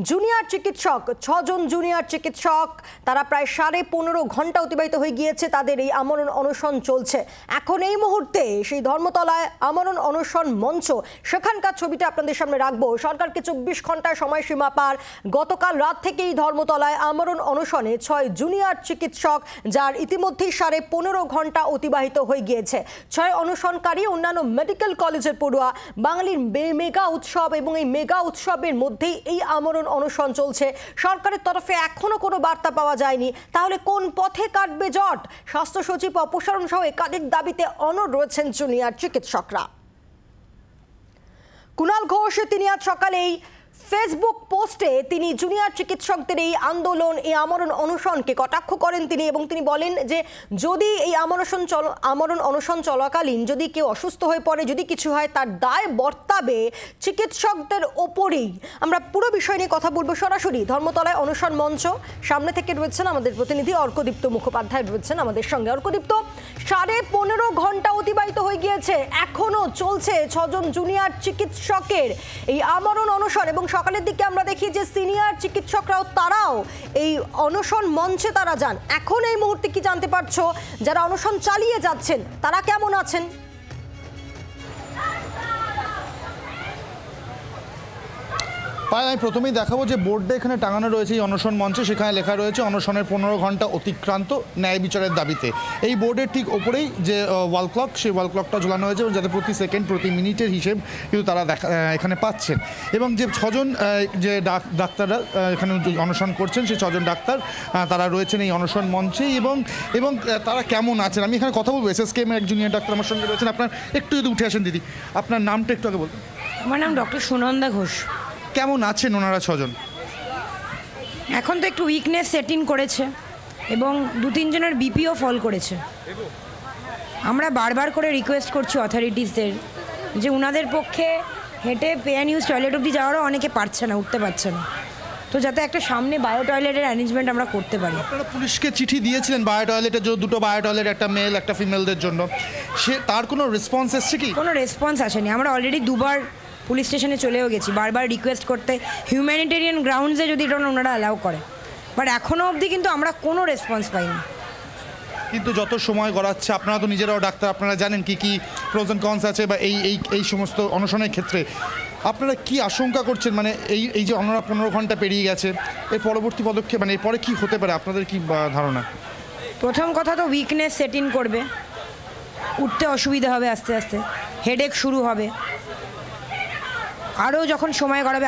Junior চিকিৎসক 6 জন junior চিকিৎসক তারা প্রায় 15.5 ঘন্টা অতিবাহিত হয়ে গিয়েছে তাদের এই আমরণ অনশন চলছে। এখন এই মুহূর্তে সেই ধর্মতলায় আমরণ অনশন মঞ্চ, সেখানকার ছবিটা আপনাদের সামনে রাখবো। সরকারকে 24 ঘন্টার সময়সীমা পার। গতকাল রাত থেকেই ধর্মতলায় আমরণ অনশনে 6 জুনিয়র চিকিৎসক, যার ইতিমধ্যেই 15.5 ঘন্টা অতিবাহিত হয়ে গিয়েছে। 6 অনশনকারী অন্যান্য মেডিকেল কলেজের পড়ুয়া। বাঙালির মেগা উৎসব এবং এই মেগা উৎসবের মধ্যেই এই আমরণ অনশন চলছে। সরকারের তরফে এখনো কোনো বার্তা পাওয়া যায়নি। তাহলে কোন পথে কাটবে জট? স্বাস্থ্য সচিব অপসারণ সহ একাধিক দাবিতে অনড় রয়েছেন জুনিয়র চিকিৎসকরা। কুণাল ঘোষ তিনি আজ সকালেই ফেসবুক পোস্টে তিনি জুনিয়র চিকিৎসকদের এই আন্দোলন, এই আমরণ অনশনকে কটাক্ষ করেন তিনি, এবং তিনি বলেন যে যদি এই আমরণ অনশন চলাকালীন যদি কেউ অসুস্থ হয়ে পড়ে, যদি কিছু হয়, তার দায় বর্তাবে চিকিৎসকদের ওপরেই। আমরা পুরো বিষয় নিয়ে কথা বলবো সরাসরি। ধর্মতলায় অনশন মঞ্চ সামনে থেকে রয়েছেন আমাদের প্রতিনিধি অর্কদীপ্ত মুখোপাধ্যায়, রয়েছেন আমাদের সঙ্গে। অর্কদীপ্ত, 15.5 ঘন্টা অতিবাহিত হয়ে গিয়েছে, এখনো চলছে 6 জন জুনিয়র চিকিৎসকের এই আমরণ অনশন, এবং সকালের দিকে আমরা দেখি যে সিনিয়র চিকিৎসকরাও তারাও এই অনশন মঞ্চে তারা যান। এখন এই মুহূর্তে কি জানতে পারছো যারা অনশন চালিয়ে যাচ্ছেন তারা কেমন আছেন? আমি প্রথমেই দেখাবো যে বোর্ডে এখানে টাঙানো রয়েছে এই অনশন মঞ্চে, সেখানে লেখা রয়েছে অনশনের 15 ঘন্টা অতিক্রান্ত, ন্যায় বিচারের দাবিতে। এই বোর্ডের ঠিক ওপরেই যে ওয়াল ক্লক, সেই ওয়াল ক্লকটা ঝোলানো হয়েছে, এবং যাতে প্রতি সেকেন্ড প্রতি মিনিটের হিসেব কিন্তু তারা এখানে পাচ্ছেন। এবং যে 6 জন যে ডাক্তাররা এখানে অনশন করছেন, সেই 6 জন ডাক্তার তারা রয়েছেন এই অনশন মঞ্চেই। এবং তারা কেমন আছেন আমি এখানে কথা বলবো। SSKM এক জুনিয়র ডাক্তার আমার সঙ্গে রয়েছেন। আপনার একটু যদি উঠে আসেন দিদি, আপনার নামটা একটু আগে বলুন। আমার নাম ডক্টর সুনন্দা ঘোষ। কেমন আছেন ওনারা 6 জন? এখন তো একটু উইকনেস সেট ইন করেছে এবং 2-3 জনের বিপিও ফল করেছে। আমরা বারবার করে রিকোয়েস্ট করছি অথরিটিসদের যে ওনাদের পক্ষে হেঁটে পে অ্যান্ড ইউজ টয়লেট অবধি যাওয়ারও অনেকে পারছে না, উঠতে পারছে না, তো যাতে একটা সামনে বায়ো টয়লেটের অ্যারেঞ্জমেন্ট আমরা করতে পারি। আপনারা পুলিশকে চিঠি দিয়েছিলেন বায়ো টয়লেটের জন্য, 2টো বায়ো টয়লেট, একটা মেল একটা ফিমেলদের জন্য, তার কোনো রেসপন্স এসছে কি? কোনো রেসপন্স আসেনি। আমরা অলরেডি 2বার পুলিশ স্টেশনে চলেও গেছি বারবার রিকোয়েস্ট করতে, হিউম্যানিটেরিয়ান গ্রাউন্ডসে যদি এটা ওনারা অ্যালাউ করে, বাট এখনও অবধি কিন্তু আমরা কোনো রেসপন্স পাইনি। কিন্তু যত সময় গড়াচ্ছে, আপনারা তো নিজেরাও ডাক্তার, আপনারা জানেন কি কি প্রোজ এন্ড কনস আছে বা এই সমস্ত অনশনের ক্ষেত্রে আপনারা কি আশঙ্কা করছেন? মানে এই যে ওনারা 15 ঘন্টা পেরিয়ে গেছে, এর পরবর্তী পদক্ষেপ মানে এরপরে কি হতে পারে, আপনাদের কি ধারণা? প্রথম কথা তো উইকনেস সেট ইন করবে, উঠতে অসুবিধা হবে, আস্তে আস্তে হেডেক শুরু হবে, আরও যখন সময় গড়াবে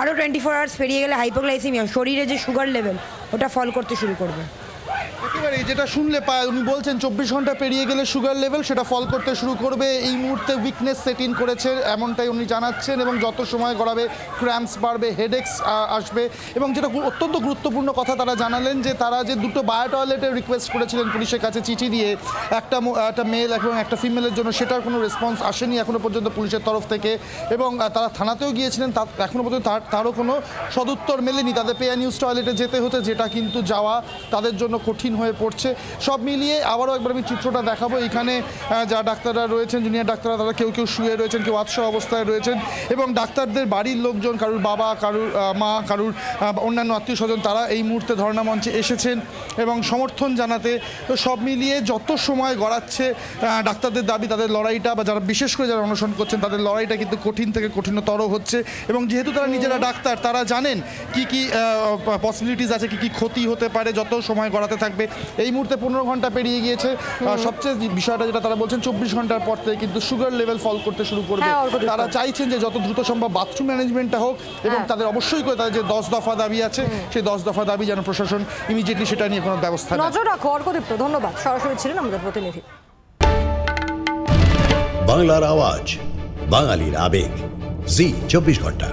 আরও 24 আওয়ার্স পেরিয়ে গেলে হাইপোগ্লাইসেমিয়া, শরীরে যে সুগার লেভেল ওটা ফল করতে শুরু করবে। একেবারে যেটা শুনলে পায়, উনি বলছেন 24 ঘন্টা পেরিয়ে গেলে সুগার লেভেল সেটা ফল করতে শুরু করবে। এই মুহূর্তে উইকনেস সেট ইন করেছে এমনটাই উনি জানাচ্ছেন, এবং যত সময় গড়াবে ক্র্যাম্পস বাড়বে, হেডেক্স আসবে। এবং যেটা অত্যন্ত গুরুত্বপূর্ণ কথা তারা জানালেন যে তারা যে 2টো বায়ো টয়লেটের রিকোয়েস্ট করেছিলেন পুলিশের কাছে চিঠি দিয়ে, একটা মেল এবং একটা ফিমেলের জন্য, সেটার কোনো রেসপন্স আসেনি এখনও পর্যন্ত পুলিশের তরফ থেকে। এবং তারা থানাতেও গিয়েছিলেন, এখনও পর্যন্ত তারও কোনো সদুত্তর মেলেনি। তাদের পে অ্যান্ড ইউজ টয়লেটে যেতে হতো, যেটা কিন্তু যাওয়া তাদের জন্য কঠিন হয়ে পড়ছে। সব মিলিয়ে আবারও একবার আমি চিত্রটা দেখাবো। এখানে যা ডাক্তাররা রয়েছেন, জুনিয়র ডাক্তাররা, তারা কেউ শুয়ে রয়েছেন, কেউ আতশোয়া অবস্থায় রয়েছেন, এবং ডাক্তারদের বাড়ির লোকজন, কারুর বাবা, কারুর মা, কারুর অন্যান্য আত্মীয় স্বজন, তারা এই মুহূর্তে ধর্ণা মঞ্চে এসেছেন এবং সমর্থন জানাতে। তো সব মিলিয়ে যত সময় গড়াচ্ছে ডাক্তারদের দাবি, তাদের লড়াইটা, বা যারা বিশেষ করে যারা অনশন করছেন তাদের লড়াইটা কিন্তু কঠিন থেকে কঠিনতর হচ্ছে। এবং যেহেতু তারা নিজেরা ডাক্তার, তারা জানেন কি কি পসিবিলিটিস আছে, কি কি ক্ষতি হতে পারে যত সময় গড়াতে থাকবে। এই মুহূর্তে 15 ঘন্টা পেরিয়ে গিয়েছে। সবচেয়ে বিষয়টা যেটা তারা বলছেন, 24 ঘন্টার পর থেকে কিন্তু সুগার লেভেল ফল করতে শুরু করবে। তারা চাইছেন যে যত দ্রুত সম্ভব বাথরুম ম্যানেজমেন্টটা হোক, এবং তাদের অবশ্যই করে তাদের যে 10 দফা দাবি আছে, সেই 10 দফা দাবি যেন প্রশাসন ইমিডিয়েটলি সেটা নিয়ে কোনো ব্যবস্থা নেয়। নজর রাখো অর্কদীপ্ত, ধন্যবাদ। সরাসরি ছিলেন আমাদের প্রতিনিধি। বাংলার আওয়াজ, বাঙালির আবেগ, জি 24 ঘন্টা।